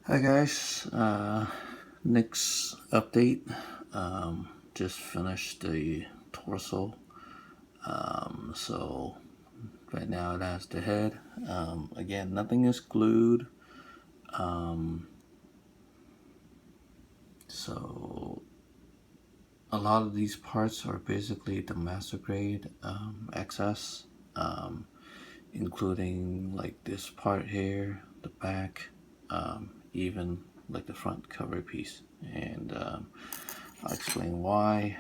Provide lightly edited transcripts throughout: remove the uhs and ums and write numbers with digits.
Hi guys, next update. Just finished the torso. So right now that's the head. Again, nothing is glued. Um, so a lot of these parts are basically the master grade XS, including like this part here, the back, even like the front cover piece, and I'll explain why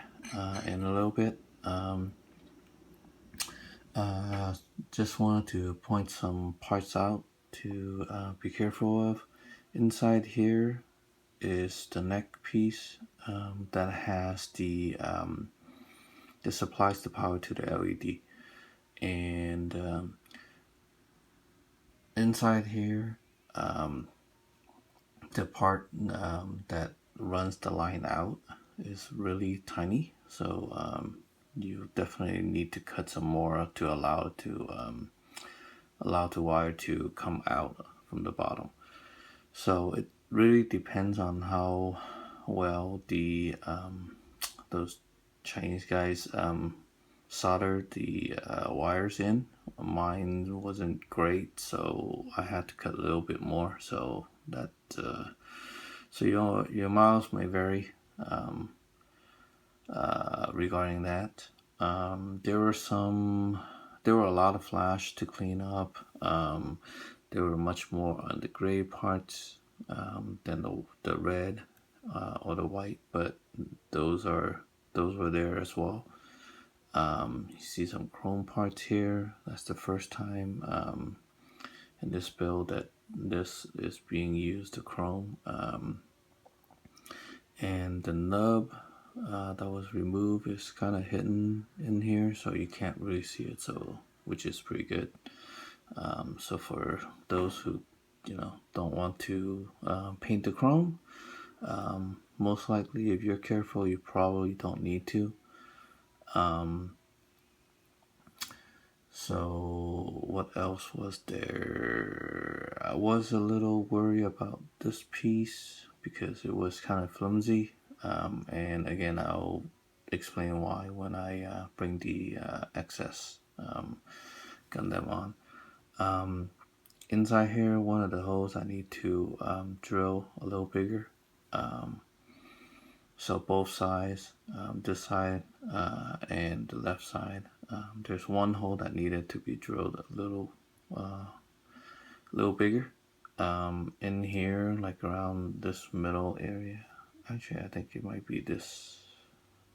in a little bit. Uh, just wanted to point some parts out to be careful of. Inside here is the neck piece that has the supplies the power to the LED, and inside here, the part that runs the line out is really tiny. So you definitely need to cut some more to allow the wire to come out from the bottom. So it really depends on how well the those Chinese guys soldered the wires in. Mine wasn't great, so I had to cut a little bit more. So your miles may vary regarding that. There were a lot of flash to clean up. There were much more on the gray parts than the red or the white, but those are those were there as well. You see some chrome parts here. That's the first time in this build that this is being used to chrome. And the nub that was removed is kind of hidden in here, so you can't really see it. So which is pretty good. So for those who don't want to paint the chrome, most likely if you're careful, you probably don't need to. So what else was there? I was a little worried about this piece because it was kind of flimsy. And again, I'll explain why when I bring the excess Gundam on. Inside here, one of the holes I need to drill a little bigger. So both sides, this side and the left side, there's one hole that needed to be drilled little bigger. In here, like around this middle area. Actually, I think it might be this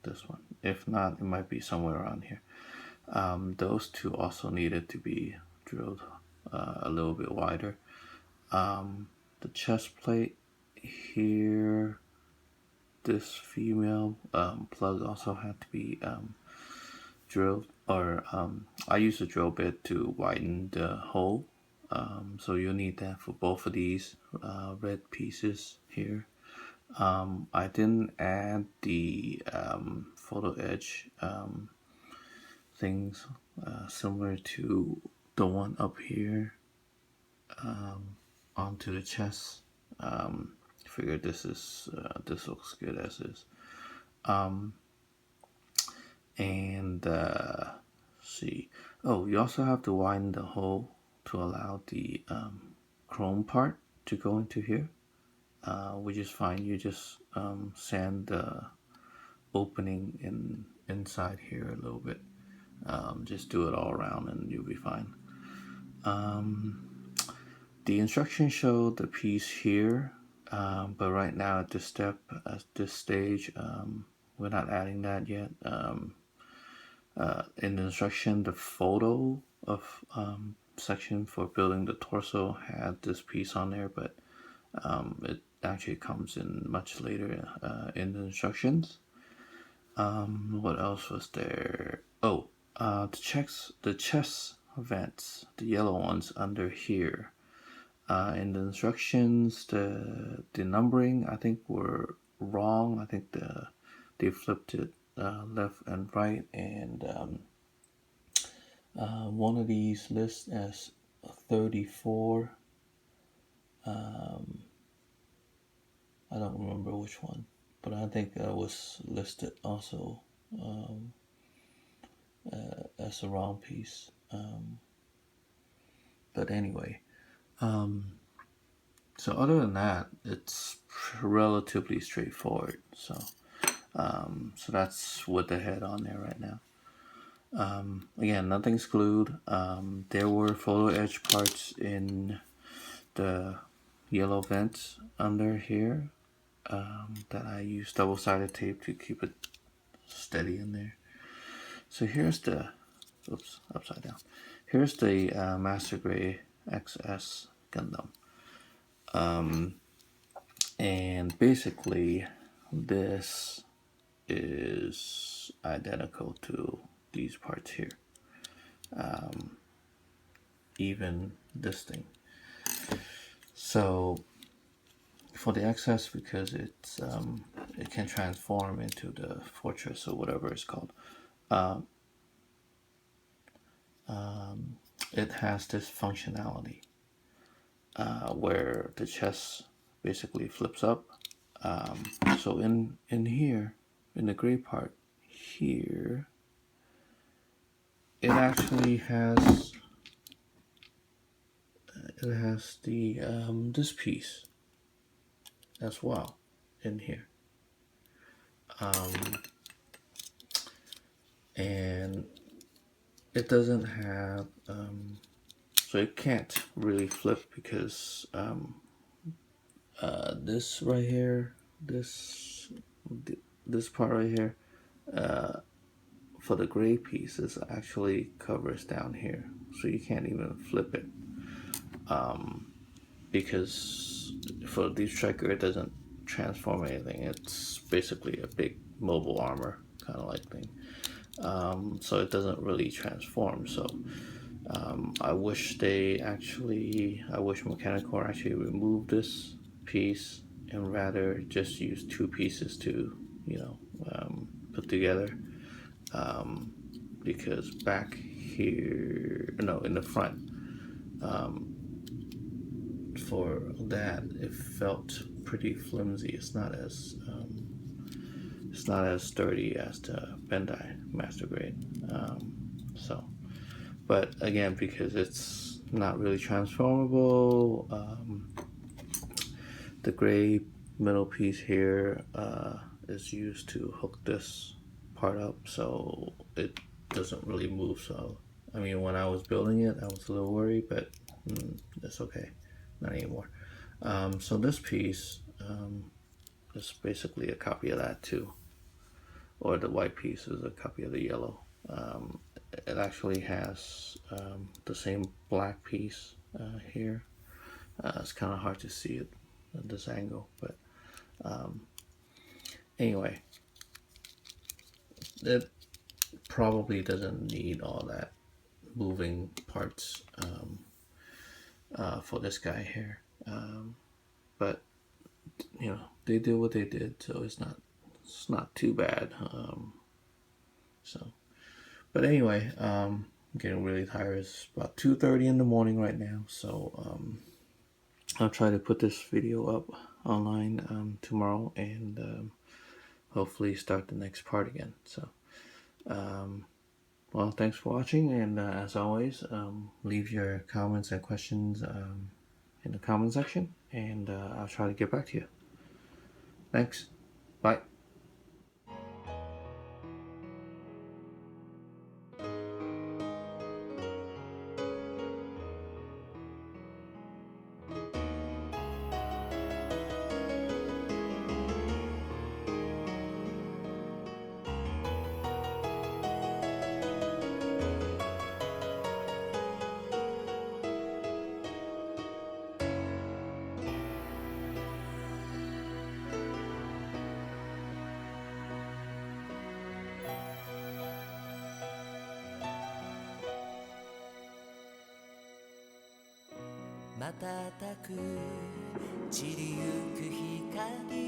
one. If not, it might be somewhere around here. Those two also needed to be drilled a little bit wider. The chest plate here, this female plug also had to be drilled, or I use a drill bit to widen the hole. So you'll need that for both of these red pieces here. I didn't add the photo edge things similar to the one up here onto the chest. Figured this looks good as is. And see. Oh, you also have to widen the hole to allow the chrome part to go into here, which is fine. You just sand the opening inside here a little bit. Just do it all around and you'll be fine. The instructions show the piece here, but right now at this stage, we're not adding that yet. In the instruction, the photo of section for building the torso had this piece on there, but it actually comes in much later in the instructions. What else was there? Oh, the chest vents, the yellow ones under here. In the instructions, the numbering I think were wrong. I think they flipped it left and right, and one of these lists as 34, I don't remember which one, but I think that was listed also as a round piece. But anyway, so other than that, it's relatively straightforward. So that's with the head on there right now. Again, nothing's glued. There were photo etch parts in the yellow vents under here that I used double-sided tape to keep it steady in there. So here's the, oops, upside down. Here's the Master Grade XS Gundam. And basically this is identical to these parts here. Even this thing. So for the XS, because it's it can transform into the fortress or whatever it's called, it has this functionality where the chest basically flips up. So in here, in the gray part here, it actually has the this piece as well in here, and it doesn't have so it can't really flip because this right here, this part right here, for the gray piece is actually covers down here, so you can't even flip it because for the striker it doesn't transform anything. It's basically a big mobile armor kind of like thing, so it doesn't really transform. So I wish Mechanicore actually removed this piece and rather just use two pieces to, put together. Because back here, no, in the front, for that, it felt pretty flimsy. It's not as sturdy as the Bandai Master Grade. But again, because it's not really transformable, the gray middle piece here is used to hook this part up, so it doesn't really move. So I mean, when I was building it, I was a little worried, but it's okay, not anymore. So this piece is basically a copy of that too, or the white piece is a copy of the yellow. It actually has the same black piece here. It's kind of hard to see it at this angle, but anyway, it probably doesn't need all that moving parts for this guy here, but they did what they did, so it's not too bad. But anyway, I'm getting really tired. It's about 2:30 in the morning right now, so I'll try to put this video up online tomorrow and hopefully start the next part again. So well, thanks for watching, and as always, leave your comments and questions in the comment section, and I'll try to get back to you. Thanks. Bye. 瞬く散りゆく光